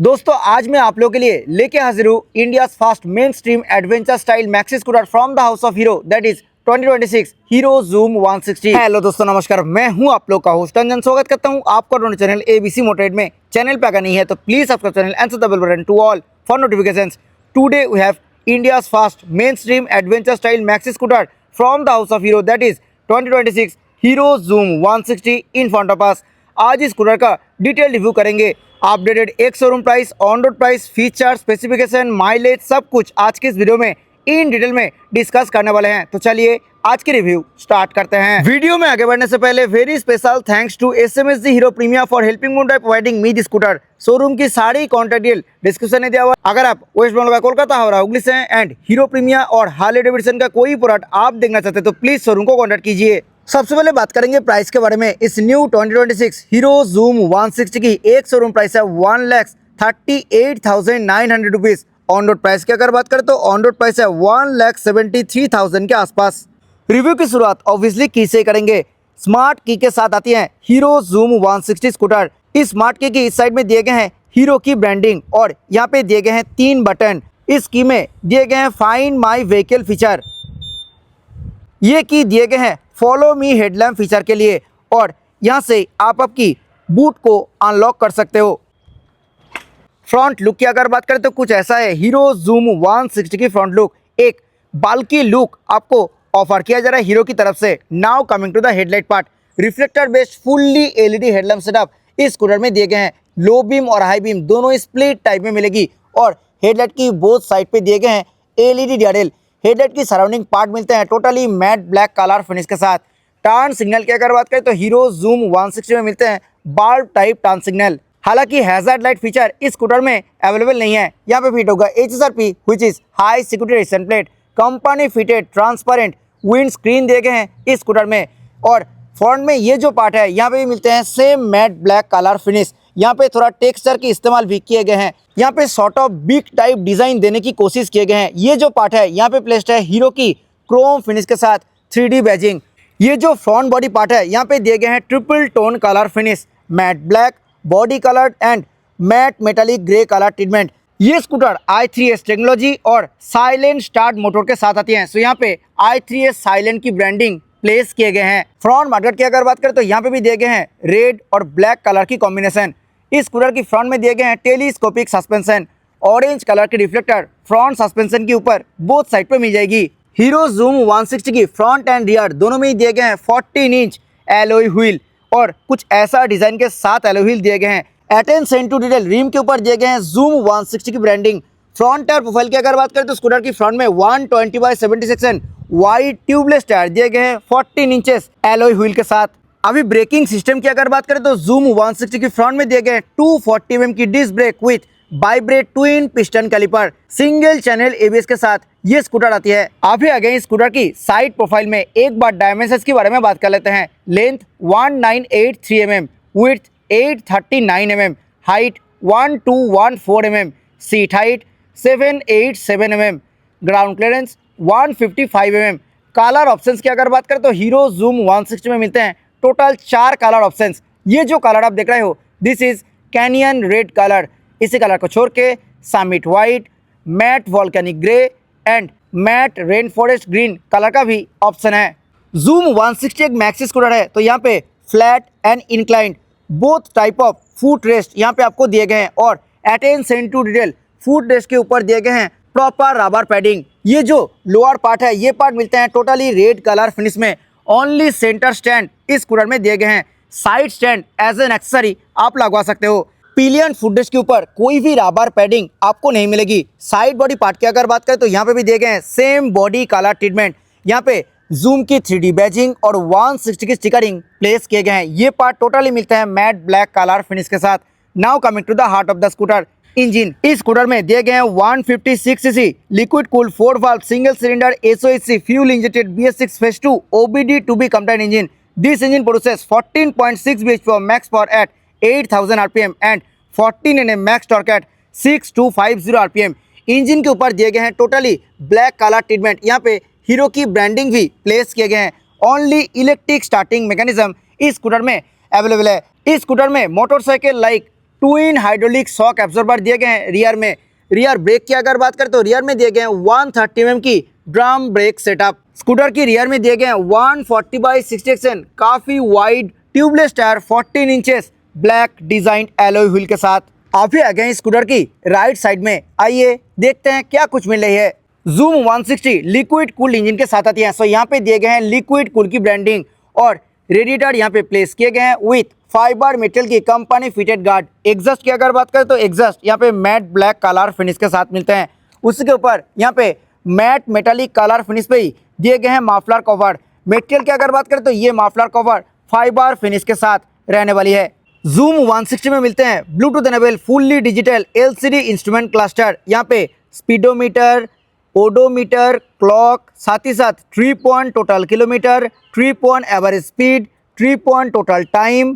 दोस्तों आज मैं आप लोगों के लिए लेके हाजिर हूँ India fast mainstream adventure style maxi scooter from the house of Hero that is 2026 Hero Zoom 160। Hello दोस्तों, नमस्कार। मैं हूं आप लोग का होस्ट अंजन। स्वागत करता हूं आपका अपने चैनल एबीसी मोटरेड में। चैनल पे अगर नहीं है तो please subscribe channel and the bell button to all for notifications. Today we have India fast mainstream adventure style maxi scooter from the house of Hero that is 2026 Hero Zoom 160 in front of us. आज इस scooter का detail review करेंगे। Updated एक showroom price, on road price, feature, specification, mileage, सब कुछ आज के इस वीडियो में इन डिटेल में डिस्कस करने वाले हैं। तो चलिए आज की रिव्यू स्टार्ट करते हैं। वीडियो में आगे बढ़ने से पहले very special thanks to SMSG Hero Premier for helping me by providing me this scooter. Showroom की सारी कॉन्टैक्ट डिटेल डिस्क्रिप्शन में दिया हुआ। अगर आप वेस्ट बंगाल का कोलकाता हावड़ा हुगली से हैं एंड हीरो प्रीमियर और हार्ले डेविडसन का कोई प्रोडक्ट आप देखना चाहते हैं तो प्लीज शोरूम को कॉन्टैक्ट कीजिए। सबसे पहले बात करेंगे प्राइस के बारे में। इस न्यू 2026 हीरो जूम 160 की एक शोरूम प्राइस है 1,38,900 रुपीज। ऑन रोड प्राइस की अगर बात करें तो ऑन रोड प्राइस है 1,73,000 के आसपास। रिव्यू की शुरुआत ऑब्वियसली की से करेंगे। स्मार्ट की के साथ आती है हीरो जूम 160 स्कूटर। इस स्मार्ट की के इस साइड में दिए गए हैं हीरो की ब्रांडिंग और यहाँ पे दिए गए हैं 3 बटन। इस की में दिए गए हैं फाइंड माई व्हीकल फीचर। ये की दिए गए हैं फॉलो मी हेडलैम्प फीचर के लिए और यहाँ से आप आपकी बूट को अनलॉक कर सकते हो। फ्रंट लुक की अगर बात करें तो कुछ ऐसा है। हीरो जूम 160 की फ्रंट लुक एक बल्की लुक आपको ऑफर किया जा रहा है हीरो की तरफ से। Now coming to the headlight part. Reflector based fully LED headlamp setup इस स्कूटर में दिए गए हैं। लो बीम और हाई बीम दोनों स्प्लिट टाइप में मिलेगी और हेडलाइट की बोथ साइड पे दिए गए हैं एलईडी डीआरएल। हेडलाइट की सराउंडिंग पार्ट मिलते हैं totally matte black colour finish के साथ। टर्न सिग्नल की अगर बात करें तो हीरो जूम 160 में मिलते हैं बल्ब टाइप टर्न सिग्नल। हालांकि हैजार्ड लाइट फीचर इस स्कूटर में अवेलेबल नहीं है। यहाँ पे फिट होगा HSRP which is high security resistant plate. Company fitted transparent wind screen दिए गए हैं इस स्कूटर में और फ्रंट में ये जो पार्ट है यहाँ पे भी मिलते हैं same matte black colour finish. यहाँ पे थोड़ा टेक्सचर के इस्तेमाल भी किए गए हैं। यहाँ पे sort of big type design देने की कोशिश किए गए हैं। ये जो पार्ट है यहाँ पे प्लेस्ड है हीरो की क्रोम फिनिश के साथ 3D बैजिंग। ये जो फ्रंट बॉडी पार्ट है यहाँ पे दिए गए हैं triple tone colour finish, matte black body colour and matte metallic grey colour treatment. ये स्कूटर i3S टेक्नोलॉजी और साइलेंट स्टार्ट मोटर के साथ आती है। सो यहाँ पे i3S साइलेंट की ब्रांडिंग प्लेस किए गए हैं। फ्रंट मडगार्ड की अगर बात करें तो यहाँ पे भी दिए गए हैं रेड और ब्लैक कलर की कॉम्बिनेशन। इस स्कूटर की फ्रंट में दिए गए हैं टेलीस्कोपिक सस्पेंशन। ऑरेंज कलर की रिफ्लेक्टर फ्रंट सस्पेंशन के ऊपर बोथ साइड पे मिल जाएगी। हीरो जूम 160 की फ्रंट एंड रियर दोनों में ही दिए गए हैं 14 इंच एलॉय व्हील और कुछ ऐसा डिजाइन के साथ एलॉय व्हील दिए गए हैं। अटेंशन टू डिटेल रिम के ऊपर दिए गए हैं जूम 160 की ब्रांडिंग। फ्रंट टायर प्रोफाइल की अगर बात करें तो स्कूटर की फ्रंट में 120/70 सेक्शन वाइड ट्यूबलेस टायर दिए गए हैं 14 इंचेस एलॉय व्हील के साथ। अभी ब्रेकिंग सिस्टम की अगर बात करें तो जूम 160 की फ्रंट में दिए गए हैं 240 mm की disc brake with vibrate twin piston caliper single channel ABS के साथ ये स्कूटर आती है। अभी आगे इस स्कूटर की साइड प्रोफाइल में एक बार डायमेंशंस के बारे में बात कर लेते हैं। Length 1983 mm, width 839 mm, height 1214 mm, seat height 787 mm, ground clearance 155 mm। Colour options की अगर बात करें तो हीरो जूम 160 में मिलते हैं टोटल 4 कलर ऑप्शंस। ये जो कलर आप देख रहे हो this is canyon red colour. इसी कलर को छोड़ के summit white, matte volcanic grey and matte rainforest green colour का भी ऑप्शन है। जूम 160 एक मैक्सी स्कूटर है तो यहाँ पे flat and inclined both type of footrest यहाँ पे आपको दिए गए हैं और attention to detail footrest के ऊपर दिए गए हैं प्रॉपर रबर पैडिंग। ये जो लोअर पार्ट है ये पार्ट मिलते हैं टोटली रेड कलर फिनिश में। ओनली सेंटर स्टैंड इस स्कूटर में दिए गए हैं। Side stand as an accessory आप लगवा सकते हो। पिलियन फुटरेस्ट के ऊपर कोई भी रबर पैडिंग आपको नहीं मिलेगी। साइड बॉडी पार्ट की अगर बात करें तो यहाँ पे भी दिए गए हैं सेम बॉडी कलर ट्रीटमेंट। यहाँ पे जूम की 3D बैजिंग और 160 की स्टिकरिंग प्लेस किए गए हैं। ये पार्ट टोटली मिलते हैं मैट ब्लैक कलर फिनिश के साथ। Now coming to the heart of the scooter engine. इस स्कूटर में दिए गए हैं 156cc liquid cooled 4 valve single cylinder SOHC fuel injected BS6 phase 2 OBD to be combined engine. This engine produces 14.6 bhp max power at 8000 rpm and 14 Nm max torque at 6250 rpm। Engine के ऊपर दिए गए हैं totally black colour treatment. यहाँ पे hero की branding भी place किए गए हैं। ओनली इलेक्ट्रिक स्टार्टिंग मैकेनिज्म इस स्कूटर में अवेलेबल है। इस स्कूटर में motorcycle like twin hydraulic shock absorber दिए गए हैं रियर में। रियर ब्रेक की अगर बात करें तो रियर में दिए गए हैं 130 mm की ड्रम ब्रेक सेटअप। स्कूटर की रियर में दिए गए हैं 140/60 एक्शन काफी wide tubeless tyre 14 inches black design alloy wheel के साथ। आप ही आ गए हैं स्कूटर की राइट साइड में, आइए देखते हैं क्या कुछ मिल रही है। जूम 160 लिक्विड कूल्ड इंजन के साथ आती है। सो यहाँ पे दिए गए हैं लिक्विड कूल की ब्रांडिंग और रेडिएटर यहाँ पे प्लेस किए गए हैं विथ फाइबर मेटल की कंपनी फिटेड गार्ड। एग्जॉस्ट की अगर बात करें तो एग्जॉस्ट यहाँ पे मैट ब्लैक कलर फिनिश के साथ मिलते हैं। उसके ऊपर यहाँ पे मैट मेटालिक कलर फिनिश पे ही दिए गए हैं माफलर कवर। मेटेरियल की अगर बात करें तो ये माफलर कवर फाइबर फिनिश के साथ रहने वाली है। जूम 160 में मिलते हैं Bluetooth enable fully digital LCD instrument cluster. यहाँ पे स्पीडोमीटर, ओडोमीटर, क्लॉक, साथ ही साथ 3 point total kilometre, 3 point average speed, 3 point total time,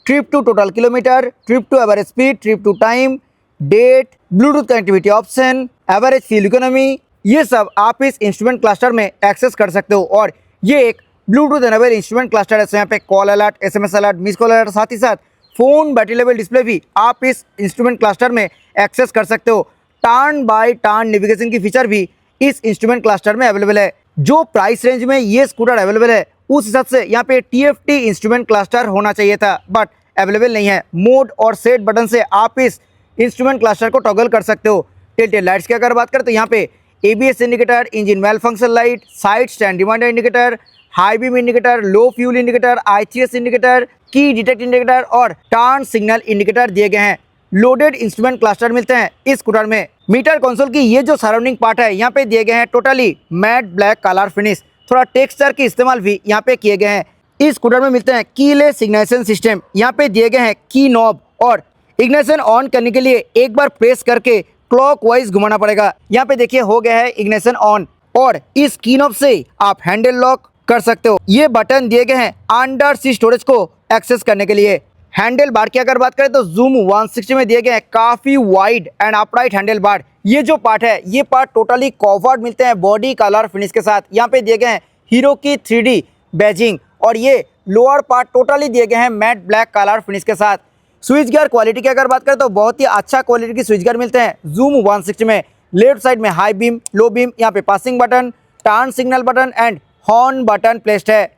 trip two total kilometre, trip two average speed, trip two time, date, Bluetooth connectivity option, average fuel economy, ये सब आप इस instrument cluster में access कर सकते हो। और ये एक ब्लूटूथ एनेबल इंस्ट्रूमेंट क्लस्टर है। यहाँ पे call alert, SMS alert, miss call alert, साथ ही साथ फोन बैटरी लेवल डिस्प्ले भी आप इस इंस्ट्रूमेंट क्लस्टर में एक्सेस कर सकते हो। टर्न बाय टर्न नेविगेशन की फीचर भी इस इंस्ट्रूमेंट क्लस्टर में अवेलेबल है। जो प्राइस रेंज में ये स्कूटर अवेलेबल है उस हिसाब से यहाँ पे TFT इंस्ट्रूमेंट क्लस्टर होना चाहिए था, बट अवेलेबल नहीं है। मोड और सेट बटन से आप इस इंस्ट्रूमेंट क्लस्टर को टॉगल कर सकते हो। टिल्टेड लाइट्स की अगर बात करें तो यहाँ पे ABS indicator, engine well function light, side stand reminder indicator, high beam indicator, low fuel indicator, ITS indicator, key detect indicator और टर्न सिग्नल इंडिकेटर दिए गए हैं। लोडेड इंस्ट्रूमेंट क्लस्टर मिलते हैं इस स्कूटर में। मीटर कंसोल की ये जो सराउंडिंग पार्ट है यहाँ पे दिए गए हैं totally matte black colour finish. थोड़ा टेक्सचर के इस्तेमाल भी यहाँ पे किए गए हैं। इस स्कूटर में मिलते हैं कीलेस इग्निशन सिस्टम। यहाँ पे दिए गए हैं की नॉब और इग्निशन ऑन करने के लिए एक बार प्रेस करके क्लॉकवाइज घुमाना पड़ेगा। यहाँ पे देखिए हो गया है इग्निशन ऑन और इस की नॉब से आप हैंडल लॉक कर सकते हो। ये बटन दिए गए हैं अंडर सीट स्टोरेज को एक्सेस करने के लिए। हैंडल बार की अगर बात करें तो जूम 160 में दिए गए हैं काफी wide and upright handle bar. ये जो पार्ट है ये पार्ट टोटली कवर्ड मिलते हैं बॉडी कलर फिनिश के साथ। यहाँ पे दिए गए हैं हीरो की 3D बैजिंग और ये लोअर पार्ट टोटली दिए गए हैं मैट ब्लैक कलर फिनिश के साथ। स्विच गियर क्वालिटी की अगर बात करें तो बहुत ही अच्छा क्वालिटी की स्विच गियर मिलते हैं जूम 160 में। लेफ्ट साइड में हाई बीम, लो बीम, यहाँ पे passing button, turn signal button and horn button placed है।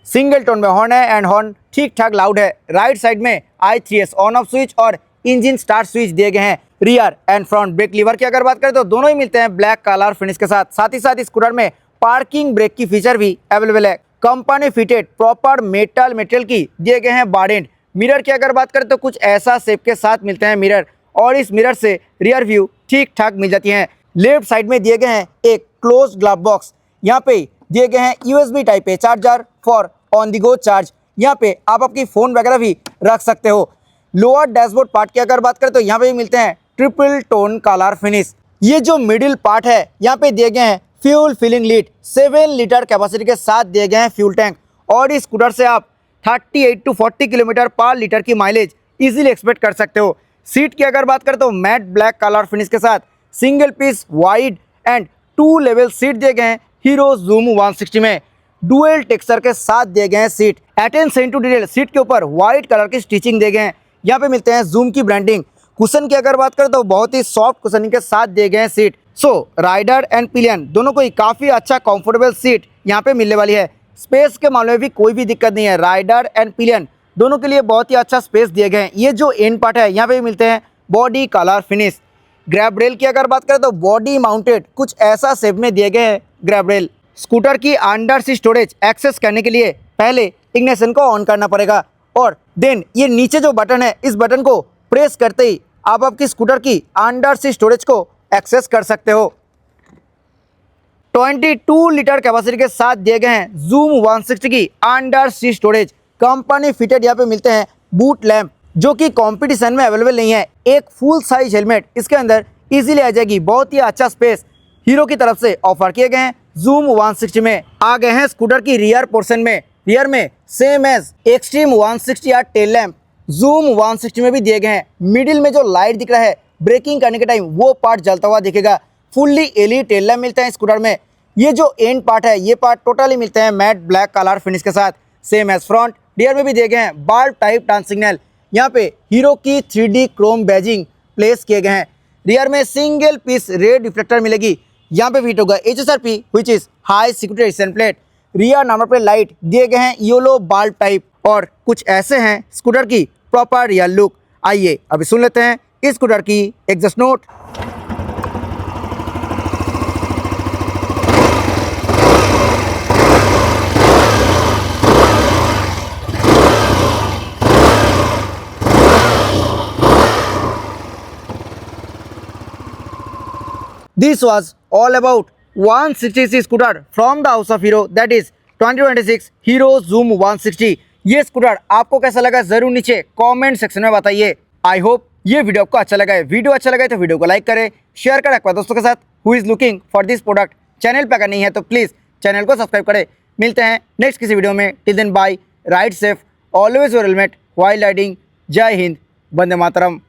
सिंगल टोन में हॉर्न है एंड हॉर्न ठीक ठाक लाउड है। राइट साइड में I3S ऑन ऑफ स्विच और इंजन स्टार्ट स्विच दिए गए हैं। Rear and front brake lever की अगर बात करें तो दोनों ही मिलते हैं ब्लैक कलर फिनिश के साथ। साथ ही साथ इस स्कूटर में पार्किंग ब्रेक की फीचर भी अवेलेबल है। Company fitted proper metal material की दिए गए हैं बार्डेंट। मिरर की अगर बात करें तो कुछ ऐसा शेप के साथ मिलते हैं मिरर और इस मिरर से रियर व्यू ठीक ठाक मिल जाती है। लेफ्ट साइड में दिए गए हैं एक क्लोज ग्लव बॉक्स। यहाँ पे दिए गए हैं USB type A charger for on the go charge. यहाँ पे आप आपकी फ़ोन वगैरह भी रख सकते हो। लोअर डैशबोर्ड पार्ट की अगर बात करें तो यहाँ पे भी मिलते हैं ट्रिपल टोन कलर फिनिश। ये जो मिडिल पार्ट है यहाँ पे दिए गए हैं fuel filling lid. 7 litre capacity के साथ दिए गए हैं फ्यूल टैंक और इस स्कूटर से आप 38 to 40 किलोमीटर पर लीटर की माइलेज इजीली एक्सपेक्ट कर सकते हो। सीट की अगर बात करें तो मैट ब्लैक कलर फिनिश के साथ single piece wide and 2 level seat दिए गए हैं हीरो जूम 160 में। डुअल टेक्सचर के साथ दिए गए हैं seat. Attention to detail, seat के ऊपर व्हाइट कलर की स्टिचिंग दिए गए हैं। यहाँ पे मिलते हैं जूम की ब्रांडिंग। कुशन की अगर बात करें तो बहुत ही सॉफ्ट कुशनिंग के साथ दिए गए हैं seat. So rider and pillion दोनों को ही काफ़ी अच्छा कंफर्टेबल सीट यहाँ पे मिलने वाली है। स्पेस के मामले में भी कोई भी दिक्कत नहीं है। राइडर एंड पिलियन दोनों के लिए बहुत ही अच्छा स्पेस दिए गए हैं। ये जो एंड पार्ट है यहाँ पे भी मिलते हैं body colour finish. Grab rail की अगर बात करें तो बॉडी माउंटेड कुछ ऐसा शेप में दिए गए हैं ग्रैब रेल। स्कूटर की अंडर सीट स्टोरेज एक्सेस करने के लिए पहले इग्निशन को ऑन करना पड़ेगा और देन ये नीचे जो बटन है इस बटन को प्रेस करते ही आप आपकी स्कूटर की अंडर सीट स्टोरेज को एक्सेस कर सकते हो। 22 लीटर कैपेसिटी के साथ दिए गए हैं जूम 160 की under seat storage. Company fitted यहाँ पे मिलते हैं बूट लैम्प जो कि कंपटीशन में अवेलेबल नहीं है। एक फुल साइज हेलमेट इसके अंदर इजीली आ जाएगी। बहुत ही अच्छा स्पेस हीरो की तरफ से ऑफर किए गए हैं जूम 160 में। आ गए हैं स्कूटर की रियर पोर्शन में। रियर में सेम एज एक्सट्रीम 160 या टेल लैम्प जूम 160 में भी दिए गए हैं। मिडिल में जो लाइट दिख रहा है ब्रेकिंग करने के टाइम वो पार्ट जलता हुआ दिखेगा। फुल्ली LED टेल लैम्प मिलता है स्कूटर में। ये जो एंड पार्ट है ये पार्ट टोटली मिलते हैं मैट ब्लैक कलर फिनिश के साथ। Same as front. रियर में भी दिए गए हैं बल्ब टाइप टर्न सिग्नल। यहाँ पे हीरो की 3D क्रोम बैजिंग प्लेस किए गए हैं। रियर में सिंगल पीस रेड रिफ्लेक्टर मिलेगी। यहाँ पे फिट होगा HSRP which is high security resistant plate. Rear number plate light दिए गए हैं येलो बाल्ब टाइप और कुछ ऐसे हैं स्कूटर की प्रॉपर रियर लुक। आइए अभी सुन लेते हैं इस स्कूटर की exhaust note. This was all about 160cc scooter from the house of Hero, that is 2026 Hero Zoom 160। ये स्कूटर आपको कैसा लगा जरूर नीचे कमेंट सेक्शन में बताइए। आई होप ये वीडियो आपको अच्छा लगा है। वीडियो अच्छा लगा है तो वीडियो को लाइक करें, शेयर करें अपने दोस्तों के साथ who is looking for this product. Channel पर अगर नहीं है तो प्लीज़ चैनल को सब्सक्राइब करें। मिलते हैं नेक्स्ट किसी वीडियो में। Till then bye, ride safe, always wear helmet while riding. जय हिंद, वंदे मातरम।